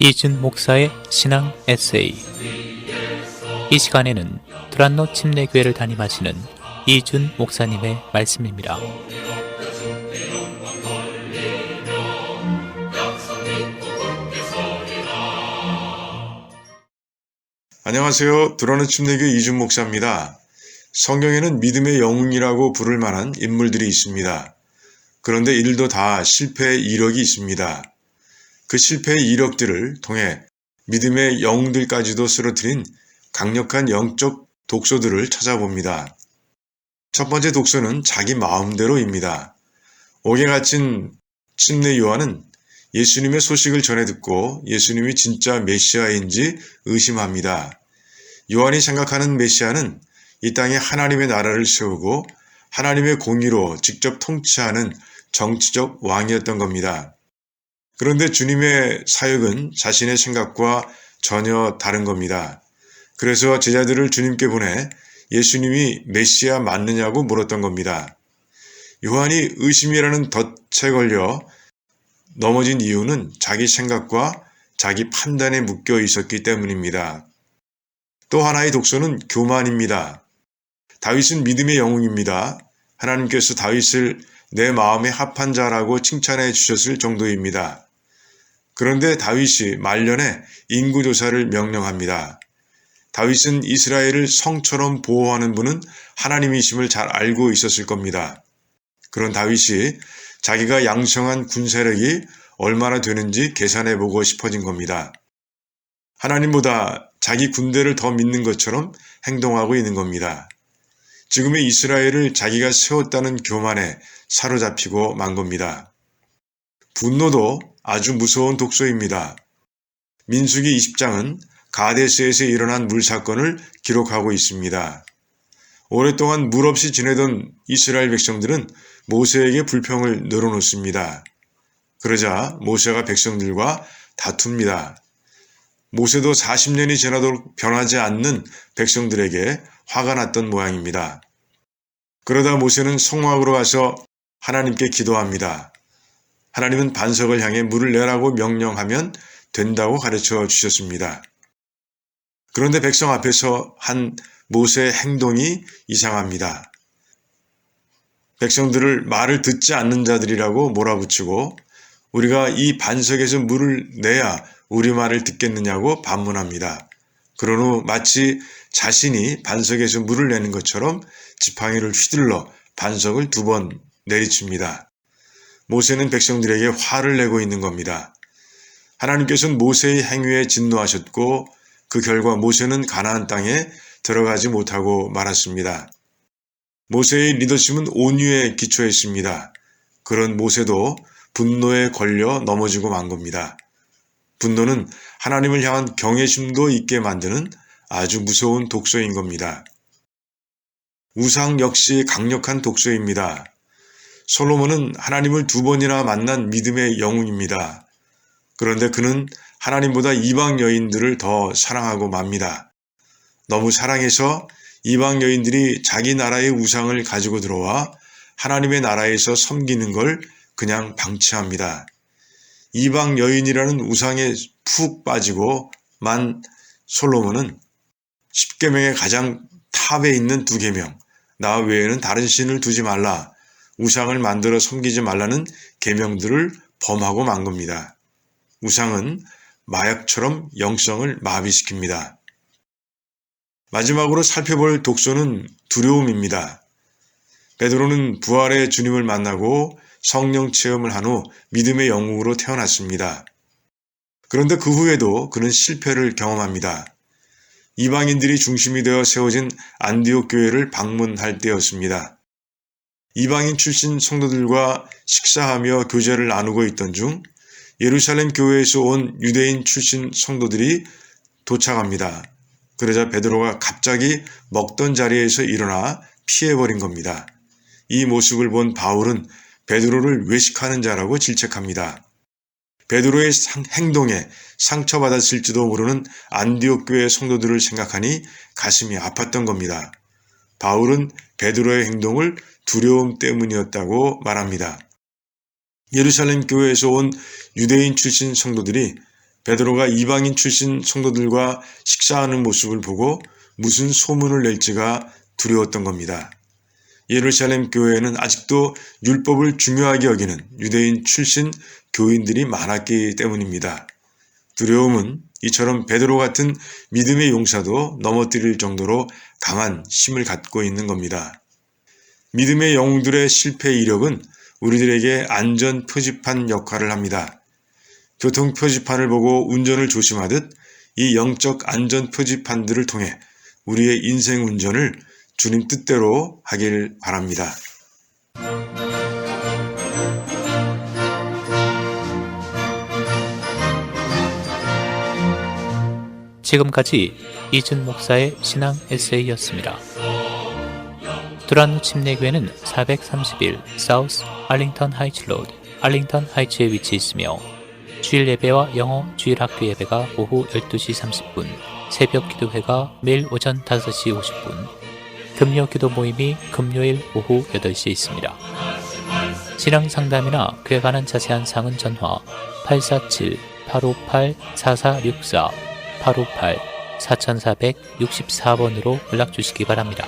이준 목사의 신앙 에세이. 이 시간에는 드란노 침례교회를 담임하시는 이준 목사님의 말씀입니다. 안녕하세요. 드란노 침례교회 이준 목사입니다. 성경에는 믿음의 영웅이라고 부를 만한 인물들이 있습니다. 그런데 이들도 다 실패의 이력이 있습니다. 그 실패의 이력들을 통해 믿음의 영웅들까지도 쓰러뜨린 강력한 영적 독소들을 찾아봅니다. 첫 번째 독소는 자기 마음대로입니다. 옥에 갇힌 침례 요한은 예수님의 소식을 전해 듣고 예수님이 진짜 메시아인지 의심합니다. 요한이 생각하는 메시아는 이 땅에 하나님의 나라를 세우고 하나님의 공의로 직접 통치하는 정치적 왕이었던 겁니다. 그런데 주님의 사역은 자신의 생각과 전혀 다른 겁니다. 그래서 제자들을 주님께 보내 예수님이 메시아 맞느냐고 물었던 겁니다. 요한이 의심이라는 덫에 걸려 넘어진 이유는 자기 생각과 자기 판단에 묶여 있었기 때문입니다. 또 하나의 독소는 교만입니다. 다윗은 믿음의 영웅입니다. 하나님께서 다윗을 내 마음에 합한 자라고 칭찬해 주셨을 정도입니다. 그런데 다윗이 말년에 인구조사를 명령합니다. 다윗은 이스라엘을 성처럼 보호하는 분은 하나님이심을 잘 알고 있었을 겁니다. 그런 다윗이 자기가 양성한 군세력이 얼마나 되는지 계산해보고 싶어진 겁니다. 하나님보다 자기 군대를 더 믿는 것처럼 행동하고 있는 겁니다. 지금의 이스라엘을 자기가 세웠다는 교만에 사로잡히고 만 겁니다. 분노도 아주 무서운 독소입니다. 민수기 20장은 가데스에서 일어난 물사건을 기록하고 있습니다. 오랫동안 물 없이 지내던 이스라엘 백성들은 모세에게 불평을 늘어놓습니다. 그러자 모세가 백성들과 다툽니다. 모세도 40년이 지나도록 변하지 않는 백성들에게 화가 났던 모양입니다. 그러다 모세는 성막으로 가서 하나님께 기도합니다. 하나님은 반석을 향해 물을 내라고 명령하면 된다고 가르쳐 주셨습니다. 그런데 백성 앞에서 한 모세의 행동이 이상합니다. 백성들을 말을 듣지 않는 자들이라고 몰아붙이고 우리가 이 반석에서 물을 내야 우리 말을 듣겠느냐고 반문합니다. 그런 후 마치 자신이 반석에서 물을 내는 것처럼 지팡이를 휘둘러 반석을 2번 내리칩니다. 모세는 백성들에게 화를 내고 있는 겁니다. 하나님께서는 모세의 행위에 진노하셨고 그 결과 모세는 가나안 땅에 들어가지 못하고 말았습니다. 모세의 리더십은 온유에 기초했습니다. 그런 모세도 분노에 걸려 넘어지고 만 겁니다. 분노는 하나님을 향한 경외심도 있게 만드는 아주 무서운 독소인 겁니다. 우상 역시 강력한 독소입니다. 솔로몬은 하나님을 2번이나 만난 믿음의 영웅입니다. 그런데 그는 하나님보다 이방 여인들을 더 사랑하고 맙니다. 너무 사랑해서 이방 여인들이 자기 나라의 우상을 가지고 들어와 하나님의 나라에서 섬기는 걸 그냥 방치합니다. 이방 여인이라는 우상에 푹 빠지고 만 솔로몬은 10계명의 가장 탑에 있는 2계명, 나 외에는 다른 신을 두지 말라, 우상을 만들어 섬기지 말라는 계명들을 범하고 만 겁니다. 우상은 마약처럼 영성을 마비시킵니다. 마지막으로 살펴볼 독소는 두려움입니다. 베드로는 부활의 주님을 만나고 성령 체험을 한 후 믿음의 영웅으로 태어났습니다. 그런데 그 후에도 그는 실패를 경험합니다. 이방인들이 중심이 되어 세워진 안디옥 교회를 방문할 때였습니다. 이방인 출신 성도들과 식사하며 교제를 나누고 있던 중 예루살렘 교회에서 온 유대인 출신 성도들이 도착합니다. 그러자 베드로가 갑자기 먹던 자리에서 일어나 피해버린 겁니다. 이 모습을 본 바울은 베드로를 외식하는 자라고 질책합니다. 베드로의 행동에 상처받았을지도 모르는 안디옥 교회 성도들을 생각하니 가슴이 아팠던 겁니다. 바울은 베드로의 행동을 두려움 때문이었다고 말합니다. 예루살렘 교회에서 온 유대인 출신 성도들이 베드로가 이방인 출신 성도들과 식사하는 모습을 보고 무슨 소문을 낼지가 두려웠던 겁니다. 예루살렘 교회에는 아직도 율법을 중요하게 여기는 유대인 출신 교인들이 많았기 때문입니다. 두려움은 이처럼 베드로 같은 믿음의 용사도 넘어뜨릴 정도로 강한 힘을 갖고 있는 겁니다. 믿음의 영웅들의 실패 이력은 우리들에게 안전 표지판 역할을 합니다. 교통 표지판을 보고 운전을 조심하듯 이 영적 안전 표지판들을 통해 우리의 인생 운전을 주님 뜻대로 하길 바랍니다. 지금까지 이준 목사의 신앙 에세이였습니다. 두란노 침례교회는 431 사우스 알링턴 하이츠 로드, 알링턴 하이츠에 위치해 있으며 주일 예배와 영어 주일 학교 예배가 오후 12시 30분, 새벽 기도회가 매일 오전 5시 50분, 금요 기도 모임이 금요일 오후 8시에 있습니다. 신앙 상담이나 교회 관한 자세한 사항은 전화 847-858-4464, 858-4464번으로 연락 주시기 바랍니다.